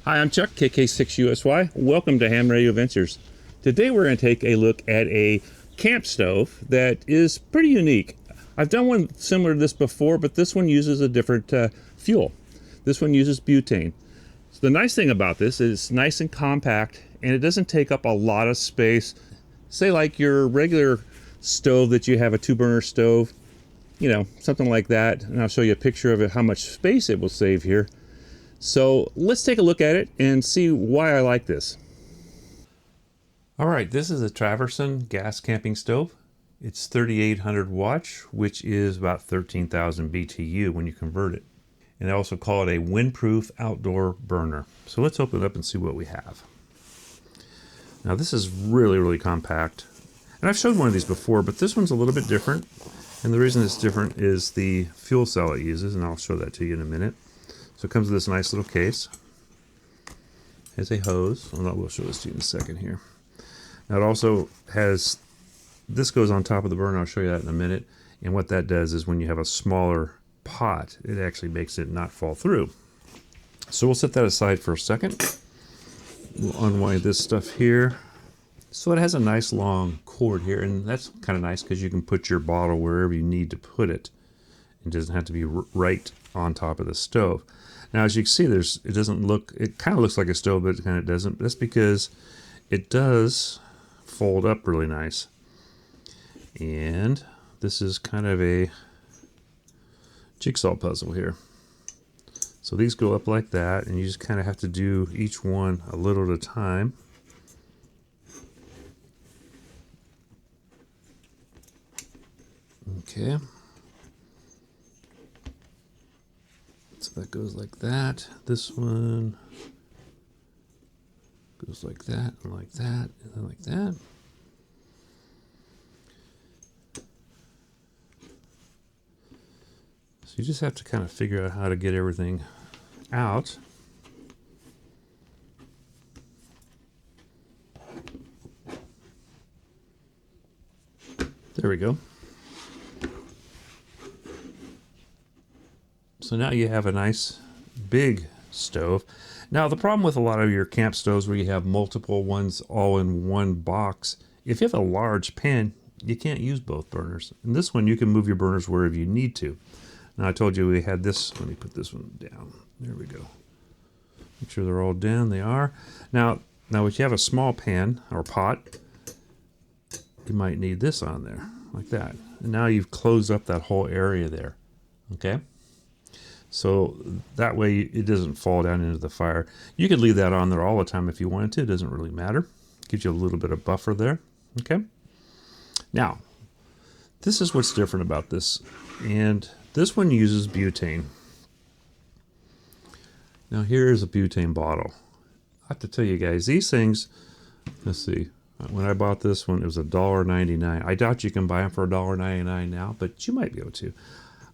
Hi, I'm Chuck, KK6USY. Welcome to Ham Radio Ventures. Today we're going to take a look at a camp stove that is pretty unique. I've done one similar to this before, but this one uses a different fuel. This one uses butane. So the nice thing about this is it's nice and compact, and it doesn't take up a lot of space. Say like your regular stove that you have, a 2-burner stove, you know, something like that. And I'll show you a picture of it, how much space it will save here. So let's take a look at it and see why I like this. All right, this is a Traverseon Gas Camping Stove. It's 3,800 watts, which is about 13,000 BTU when you convert it. And they also call it a windproof outdoor burner. So let's open it up and see what we have. Now this is really compact. And I've showed one of these before, but this one's a little bit different. And the reason it's different is the fuel cell it uses, and I'll show that to you in a minute. So it comes with this nice little case. It has a hose. Well, we'll show this to you in a second here. Now it also has, this goes on top of the burner. I'll show you that in a minute. And what that does is when you have a smaller pot, it actually makes it not fall through. So we'll set that aside for a second. We'll unwind this stuff here. So it has a nice long cord here, and that's kind of nice because you can put your bottle wherever you need to put it. It doesn't have to be right on top of the stove. Now, as you can see, it doesn't look, it kind of looks like a stove, but it kind of doesn't. That's because it does fold up really nice. And this is kind of a jigsaw puzzle here. So these go up like that, and you just kind of have to do each one a little at a time. Okay. So that goes like that. This one goes like that, and like that, and then like that. So you just have to kind of figure out how to get everything out. There we go. So now you have a nice big stove. Now the problem with a lot of your camp stoves where you have multiple ones all in one box, if you have a large pan, you can't use both burners. In this one, you can move your burners wherever you need to. Now I told you we had this, let me put this one down. There we go. Make sure they're all down, they are. Now if you have a small pan or pot, you might need this on there, like that. And now you've closed up that whole area there, okay? So that way it doesn't fall down into the fire. You could leave that on there all the time if you wanted to. It doesn't really matter. Gives you a little bit of buffer there. Okay. Now, this is what's different about this. And this one uses butane. Now here is a butane bottle. I have to tell you guys, these things, let's see. When I bought this one, it was $1.99. I doubt you can buy them for $1.99 now, but you might be able to.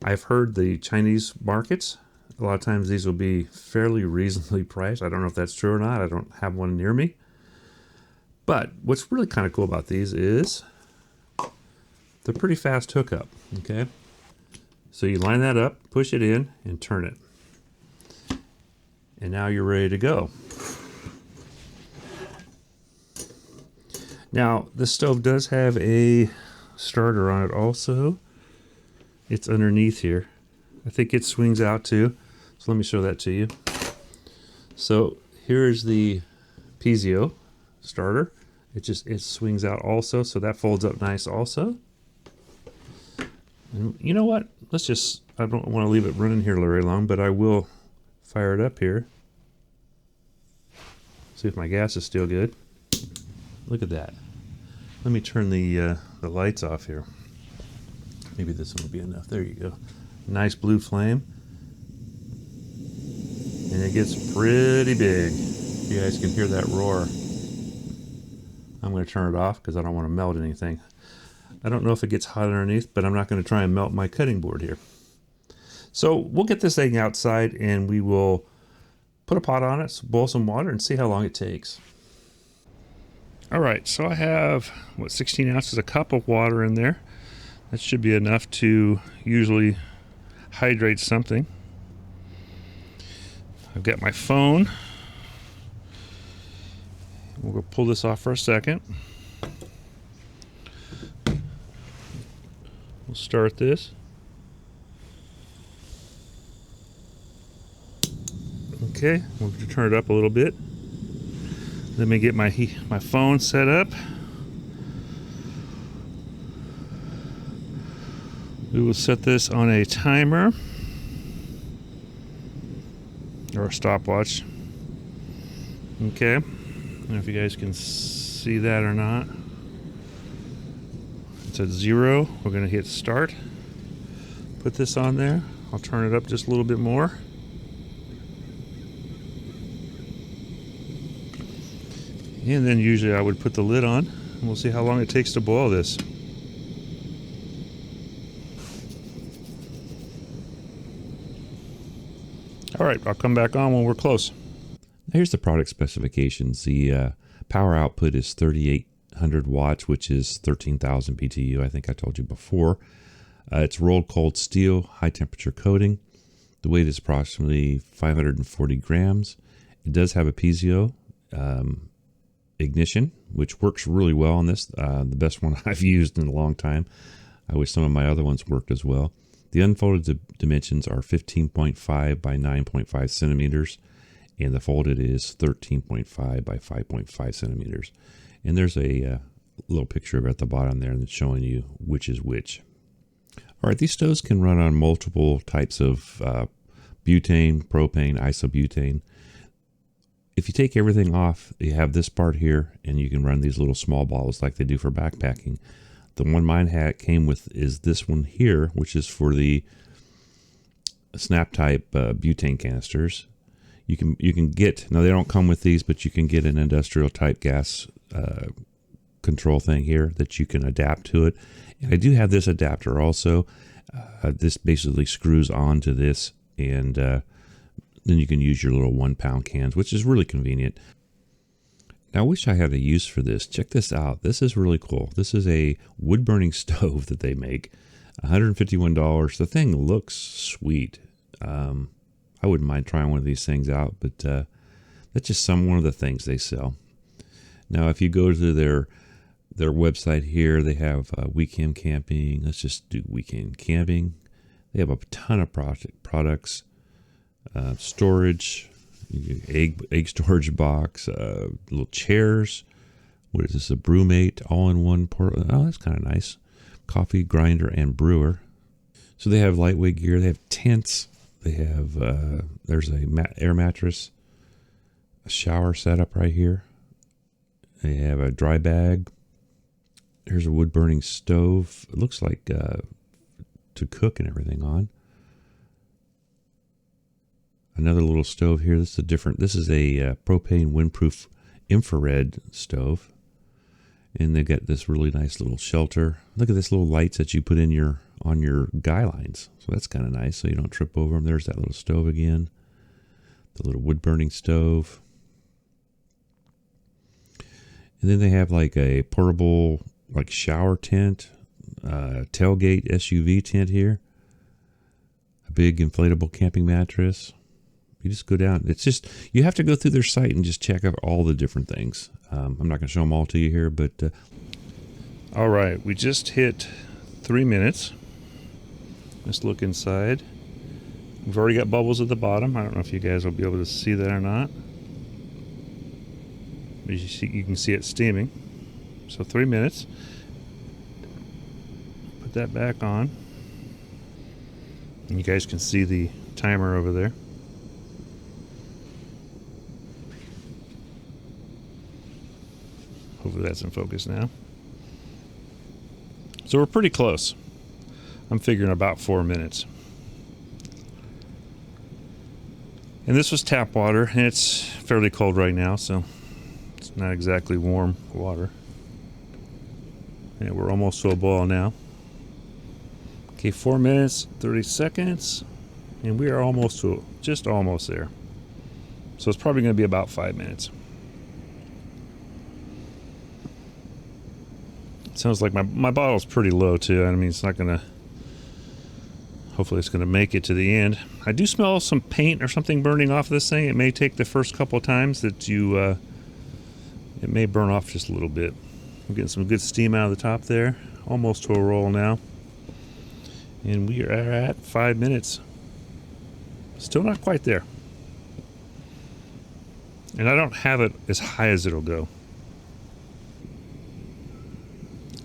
I've heard the Chinese markets, a lot of times these will be fairly reasonably priced. I don't know if that's true or not. I don't have one near me. But what's really kind of cool about these is they're pretty fast hookup, okay? So you line that up, push it in, and turn it. And now you're ready to go. Now, this stove does have a starter on it also. It's underneath here. I think it swings out too. So let me show that to you. So here's the piezo starter. It swings out also, so that folds up nice also. And you know what? I don't want to leave it running here very long, but I will fire it up here. See if my gas is still good. Look at that. Let me turn the lights off here. Maybe this one will be enough. There you go. Nice blue flame. And it gets pretty big. You guys can hear that roar. I'm going to turn it off because I don't want to melt anything. I don't know if it gets hot underneath, but I'm not going to try and melt my cutting board here. So we'll get this thing outside and we will put a pot on it, boil some water, and see how long it takes. All right, so I have, 16 ounces, a cup of water in there. That should be enough to usually hydrate something. I've got my phone We'll pull this off for a second. We'll start this. Okay, we'll turn it up a little bit. Let me get my phone set up. We will set this on a timer or a stopwatch. Okay, I don't know if you guys can see that or not. It's at 0. We're going to hit start. Put this on there. I'll turn it up just a little bit more. And then usually I would put the lid on, and we'll see how long it takes to boil this. All right, I'll come back on when we're close. Here's the product specifications. The power output is 3,800 watts, which is 13,000 BTU. I think I told you before. It's rolled cold steel, high temperature coating. The weight is approximately 540 grams. It does have a piezo ignition, which works really well on this. The best one I've used in a long time. I wish some of my other ones worked as well. The unfolded dimensions are 15.5 by 9.5 centimeters, and the folded is 13.5 by 5.5 centimeters. And there's a little picture of it at the bottom there that's showing you which is which. All right, these stoves can run on multiple types of butane, propane, isobutane. If you take everything off, you have this part here, and you can run these little small bottles like they do for backpacking. The one mine came with is this one here, which is for the snap type butane canisters. You can get, now they don't come with these, but you can get an industrial type gas control thing here that you can adapt to it. And I do have this adapter also. This basically screws onto this, and then you can use your little 1 pound cans, which is really convenient. Now, I wish I had a use for this. Check this out. This is really cool. This is a wood burning stove that they make. $151. The thing looks sweet. I wouldn't mind trying one of these things out, but that's just one of the things they sell. Now, if you go to their website here, they have weekend camping. Let's just do weekend camping. They have a ton of products, storage, egg storage box, little chairs. What is this? A brewmate all-in-one port. Oh, that's kind of nice. Coffee grinder and brewer. So they have lightweight gear. They have tents. They have there's a air mattress, a shower setup right here. They have a dry bag. Here's a wood burning stove. It looks like to cook and everything on. Another little stove here. This is a propane windproof infrared stove. And they got this really nice little shelter. Look at this little lights that you put in on your guy lines. So that's kind of nice, so you don't trip over them. There's that little stove again. The little wood burning stove. And then they have like a portable shower tent, tailgate SUV tent here. A big inflatable camping mattress. You just go down. It's just, you have to go through their site and just check out all the different things. I'm not going to show them all to you here, but... All right, we just hit 3 minutes. Let's look inside. We've already got bubbles at the bottom. I don't know if you guys will be able to see that or not. But you can see it steaming. So 3 minutes. Put that back on. And you guys can see the timer over there. Hopefully that's in focus now. So we're pretty close. I'm figuring about 4 minutes. And this was tap water, and it's fairly cold right now, so it's not exactly warm water. And we're almost to a boil now. Okay, 4 minutes, 30 seconds, and we are just almost there. So it's probably going to be about 5 minutes. Sounds like my bottle's pretty low too. I mean, it's not gonna, hopefully it's gonna make it to the end. I do smell some paint or something burning off this thing. It may take the first couple of times that you It may burn off just a little bit. I'm getting some good steam out of the top there. Almost to a roll now. And we are at 5 minutes. Still not quite there. And I don't have it as high as it'll go.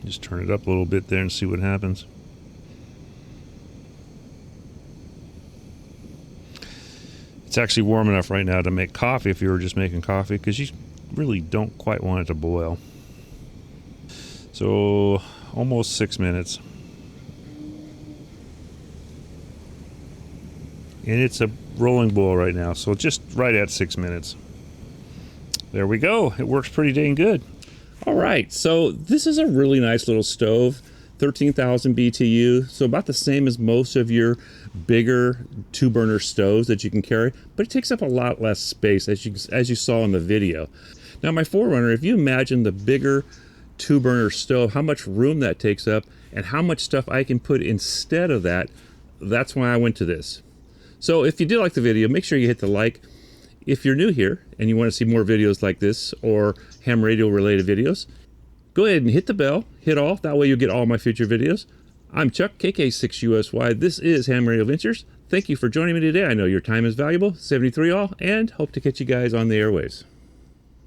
Just turn it up a little bit there and see what happens. It's actually warm enough right now to make coffee if you were just making coffee, because you really don't quite want it to boil. So almost 6 minutes. And it's a rolling boil right now, so just right at 6 minutes. There we go. It works pretty dang good. All right, so this is a really nice little stove, 13,000 BTU, so about the same as most of your bigger 2-burner stoves that you can carry, but it takes up a lot less space, as you saw in the video. Now my 4Runner, if you imagine the bigger 2-burner stove, how much room that takes up and how much stuff I can put instead of that, that's why I went to this. So if you did like the video, make sure you hit the like. If you're new here and you want to see more videos like this or ham radio related videos, go ahead and hit the bell, hit all, that way you'll get all my future videos. I'm Chuck, KK6USY. This is Ham Radio Ventures. Thank you for joining me today. I know your time is valuable. 73 all, and hope to catch you guys on the airwaves.